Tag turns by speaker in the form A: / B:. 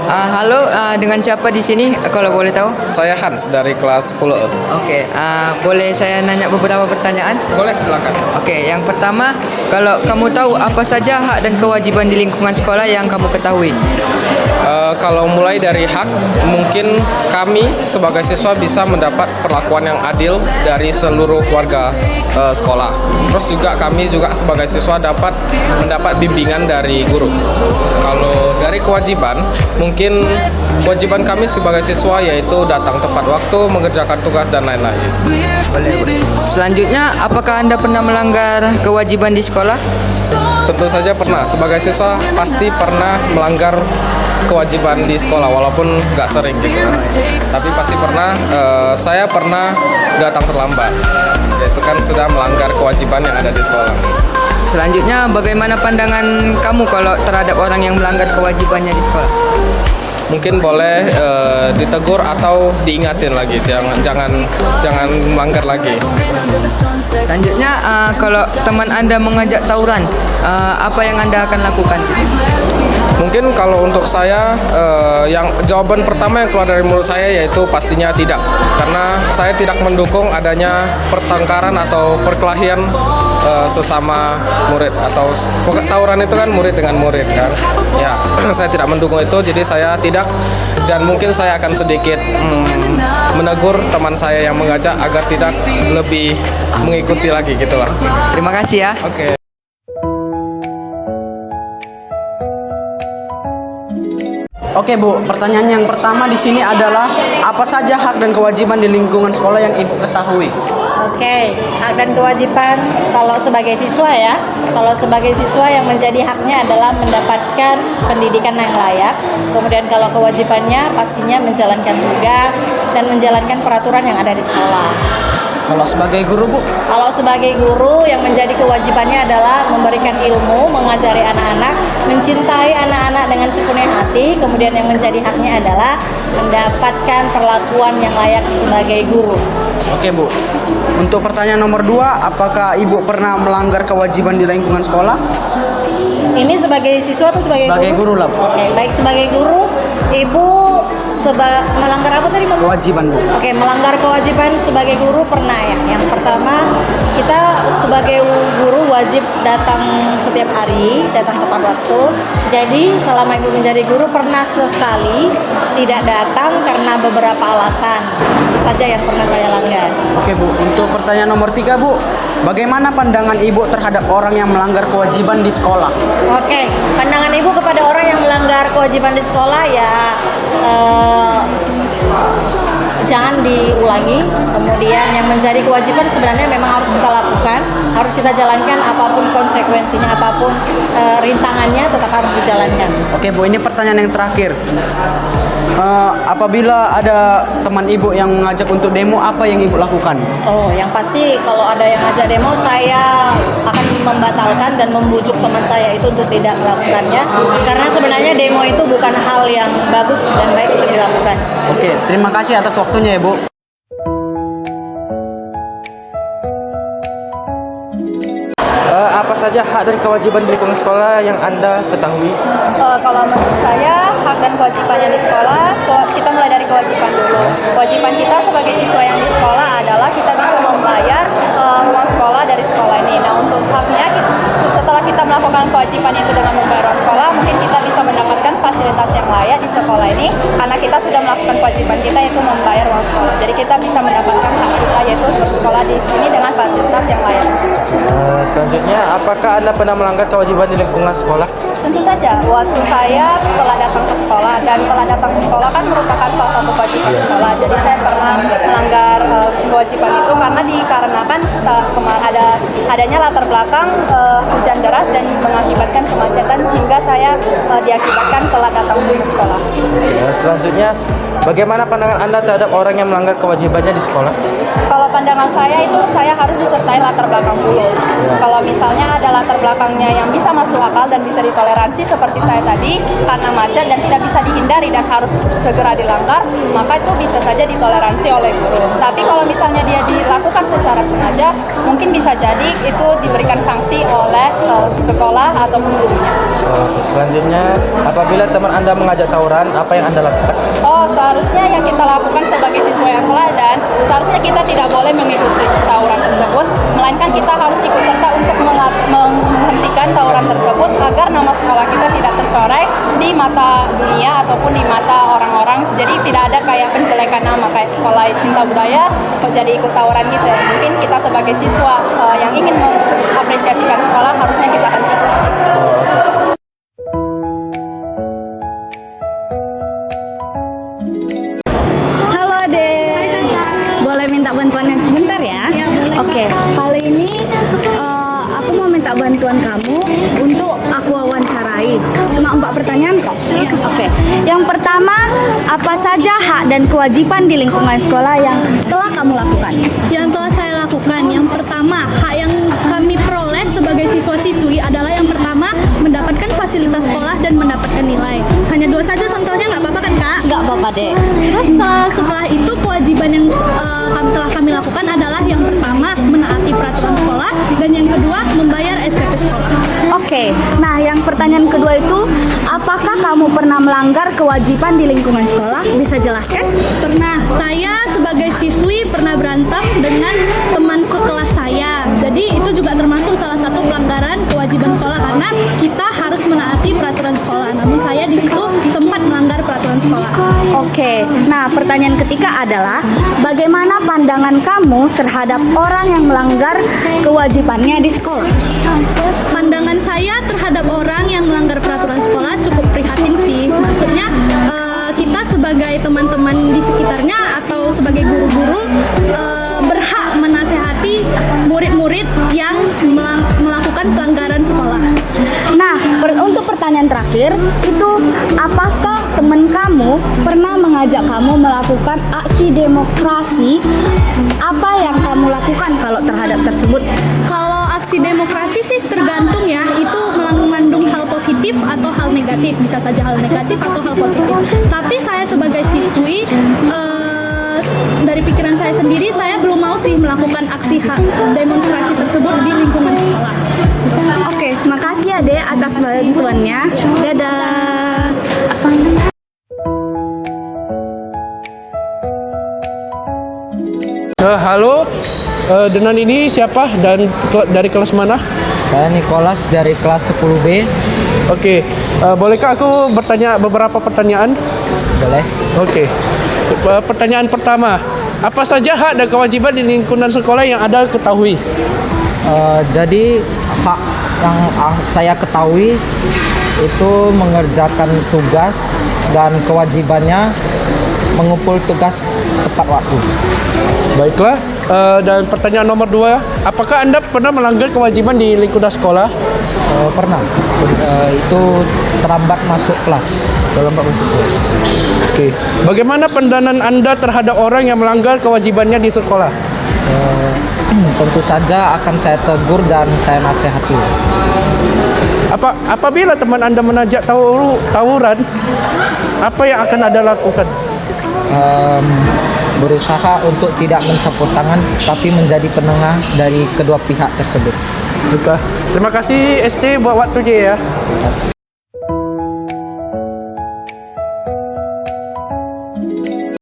A: Halo, dengan siapa di sini kalau boleh tahu?
B: Saya Hans dari kelas 10.
A: Oke, boleh saya nanya beberapa pertanyaan?
B: Boleh, silakan.
A: Oke, yang pertama, kalau kamu tahu apa saja hak dan kewajiban di lingkungan sekolah yang kamu ketahui?
B: Kalau mulai dari hak, mungkin kami sebagai siswa bisa mendapat perlakuan yang adil dari seluruh warga sekolah. Terus juga kami juga sebagai siswa dapat mendapat bimbingan dari guru. Kalau dari kewajiban, mungkin kewajiban kami sebagai siswa yaitu datang tepat waktu, mengerjakan tugas dan lain-lain.
A: Boleh. Selanjutnya, apakah Anda pernah melanggar kewajiban di sekolah?
B: Tentu saja pernah. Sebagai siswa pasti pernah melanggar kewajiban di sekolah walaupun nggak sering gitu kan. Tapi pasti pernah. Saya pernah datang terlambat. Itu kan sudah melanggar kewajiban yang ada di sekolah.
A: Selanjutnya, bagaimana pandangan kamu kalau terhadap orang yang melanggar kewajibannya di sekolah?
B: Mungkin boleh ditegur atau diingatin lagi, jangan melanggar lagi.
A: Selanjutnya, kalau teman Anda mengajak tawuran, apa yang Anda akan lakukan?
B: Mungkin kalau untuk saya, yang jawaban pertama yang keluar dari mulut saya yaitu pastinya tidak, karena saya tidak mendukung adanya pertengkaran atau perkelahian sesama murid, atau tawuran itu kan murid dengan murid kan. Ya, saya tidak mendukung itu, jadi saya tidak, dan mungkin saya akan sedikit menegur teman saya yang mengajak agar tidak lebih mengikuti lagi gitulah.
A: Terima kasih ya.
B: Oke.
C: Oke Bu, pertanyaan yang pertama di sini adalah apa saja hak dan kewajiban di lingkungan sekolah yang Ibu ketahui?
D: Oke, hak dan kewajiban kalau sebagai siswa ya. Kalau sebagai siswa yang menjadi haknya adalah mendapatkan pendidikan yang layak. Kemudian kalau kewajibannya pastinya menjalankan tugas dan menjalankan peraturan yang ada di sekolah.
C: Kalau sebagai guru Bu?
D: Kalau sebagai guru yang menjadi kewajibannya adalah memberikan ilmu, mengajari anak-anak, mencintai anak-anak dengan sepenuh hati. Kemudian yang menjadi haknya adalah mendapatkan perlakuan yang layak sebagai guru.
C: Oke Bu, untuk pertanyaan nomor 2, apakah Ibu pernah melanggar kewajiban di lingkungan sekolah?
D: Ini sebagai siswa atau sebagai
C: guru lah Bu.
D: Oke, baik sebagai guru, Ibu melanggar apa tadi?
C: Kewajiban Bu.
D: Oke, melanggar kewajiban sebagai guru pernah ya. Yang pertama, kita sebagai guru wajib datang setiap hari, datang tepat waktu. Jadi selama Ibu menjadi guru pernah sekali tidak datang karena beberapa alasan. Itu saja yang pernah saya langgar.
C: Oke Bu, untuk pertanyaan nomor 3 Bu, bagaimana pandangan Ibu terhadap orang yang melanggar kewajiban di sekolah?
D: Oke, pandangan Ibu kepada orang yang melanggar kewajiban di sekolah ya jangan diulangi. Kemudian yang menjadi kewajiban sebenarnya memang harus kita lakukan, harus kita jalankan apapun konsekuensinya, apapun rintangannya tetap harus dijalankan.
C: Oke Bu, ini pertanyaan yang terakhir. Apabila ada teman Ibu yang mengajak untuk demo, apa yang Ibu lakukan?
D: Oh, yang pasti kalau ada yang ngajak demo, saya akan membatalkan dan membujuk teman saya itu untuk tidak melakukannya. Karena sebenarnya demo itu bukan hal yang bagus dan baik untuk dilakukan.
C: Oke, terima kasih atas waktunya ya Bu. Apa saja hak dan kewajiban di lingkungan sekolah yang Anda ketahui?
E: Kalau menurut saya, hak dan kewajibannya di sekolah, kita mulai dari kewajiban dulu. Kewajiban kita sebagai siswa yang di sekolah adalah kita bisa membayar uang sekolah dari sekolah ini. Nah, untuk haknya, setelah kita melakukan kewajiban itu dengan membayar uang sekolah, mungkin kita bisa mendapatkan fasilitas yang layak di sekolah ini, karena kita sudah melakukan kewajiban kita yaitu membayar uang sekolah. Jadi kita bisa mendapatkan hak kita yaitu bersekolah di sini dengan fasilitas yang layak.
C: Selanjutnya, apakah Anda pernah melanggar kewajiban di lingkungan sekolah?
E: Tentu saja, waktu saya telah datang ke sekolah, dan telah datang ke sekolah kan merupakan salah satu kewajiban sekolah. Jadi saya pernah melanggar kewajiban itu karena dikarenakan adanya latar belakang hujan deras dan mengakibatkan kemacetan hingga saya diakibatkan telah datang ke sekolah.
C: Selanjutnya, bagaimana pandangan Anda terhadap orang yang melanggar kewajibannya di sekolah?
E: Kalau pandangan saya itu saya harus disertai latar belakang dulu. Kalau misalnya ada latar belakangnya yang bisa masuk akal dan bisa ditoleransi seperti saya tadi, karena macet dan tidak bisa dihindari dan harus segera dilanggar, maka itu bisa saja ditoleransi oleh guru. Tapi kalau misalnya dia dilakukan secara sengaja, mungkin bisa jadi itu diberikan sanksi oleh sekolah ataupun gurunya.
F: Selanjutnya, apabila teman Anda mengajak tawuran, apa yang Anda lakukan?
E: Oh, seharusnya yang kita lakukan sebagai siswa yang teladan, seharusnya kita tidak boleh mengikuti tawuran tersebut, melainkan kita harus ikut serta untuk menghentikan tawuran tersebut agar nama sekolah kita tidak tercoreng di mata dunia ataupun di mata orang-orang. Jadi tidak ada kayak penjelekan nama kayak sekolah cinta budaya kok jadi ikut tawuran gitu. Mungkin kita sebagai siswa yang ingin mengapresiasikan sekolah harusnya kita hentikan.
D: Halo Dek, boleh minta bantuan yang sebentar ya? Oke, kali ini aku mau minta bantuan kamu untuk aku wawancarai. Cuma 4 pertanyaan kok. Oke. Yang pertama, apa saja hak dan kewajiban di lingkungan sekolah yang telah kamu lakukan?
G: Yang telah saya lakukan, yang pertama, hak yang kami peroleh sebagai siswa-siswi adalah yang pertama, mendapatkan fasilitas sekolah dan mendapatkan nilai. Hanya 2 saja contohnya, nggak apa-apa kan Kak?
D: Nggak apa-apa Dek.
G: Terus setelah itu kewajiban yang telah kami lakukan adalah yang pertama, menaati peraturan sekolah, dan yang kedua, membayar SPP sekolah.
D: Oke, nah yang pertanyaan kedua itu, apakah kamu pernah melanggar kewajiban di lingkungan sekolah? Bisa jelaskan?
G: Pernah, saya sebagai siswi pernah berantem dengan teman sekelas saya. Jadi itu juga termasuk salah satu pelanggaran kewajiban sekolah karena kita harus menaati peraturan sekolah. Namun saya di situ sempat melanggar peraturan sekolah.
D: Oke, nah pertanyaan ketiga adalah bagaimana pandangan kamu terhadap orang yang melanggar kewajibannya di sekolah?
G: Pandangan saya terhadap orang yang melanggar peraturan sekolah cukup prihatin sih. Maksudnya kita sebagai teman-teman di sekitarnya atau sebagai guru-guru berhak menasehati murid-murid yang melakukan pelanggaran sekolah.
D: Nah, untuk pertanyaan terakhir, itu apakah teman kamu pernah mengajak kamu melakukan aksi demokrasi? Apa yang kamu lakukan kalau terhadap tersebut?
G: Kalau aksi demokrasi sih tergantung ya, itu mengandung hal positif atau hal negatif, bisa saja hal negatif atau hal positif. Tapi saya sebagai siswi, dari pikiran saya sendiri, saya belum mau sih melakukan aksi demonstrasi tersebut di lingkungan sekolah.
D: Oke, makasih ya Dek atas bantuannya. Dadah.
H: Halo, dengan ini siapa dan dari kelas mana?
I: Saya Nicholas dari kelas 10B.
H: Oke, bolehkah aku bertanya beberapa pertanyaan?
I: Boleh.
H: Oke, pertanyaan pertama, apa saja hak dan kewajiban di lingkungan sekolah yang Anda ketahui?
I: Jadi hak yang saya ketahui itu mengerjakan tugas dan kewajibannya mengumpul tugas tepat waktu.
H: Baiklah, dan pertanyaan nomor 2, apakah Anda pernah melanggar kewajiban di lingkungan sekolah?
I: Pernah. Itu terlambat masuk kelas.
H: Oke, bagaimana pandangan Anda terhadap orang yang melanggar kewajibannya di sekolah?
I: Tentu saja akan saya tegur dan saya nasihati.
H: Apabila teman Anda menajak tawuran, apa yang akan Anda lakukan?
I: Berusaha untuk tidak mencampur tangan tapi menjadi penengah dari kedua pihak tersebut.
H: Terima kasih SD buat waktunya ya.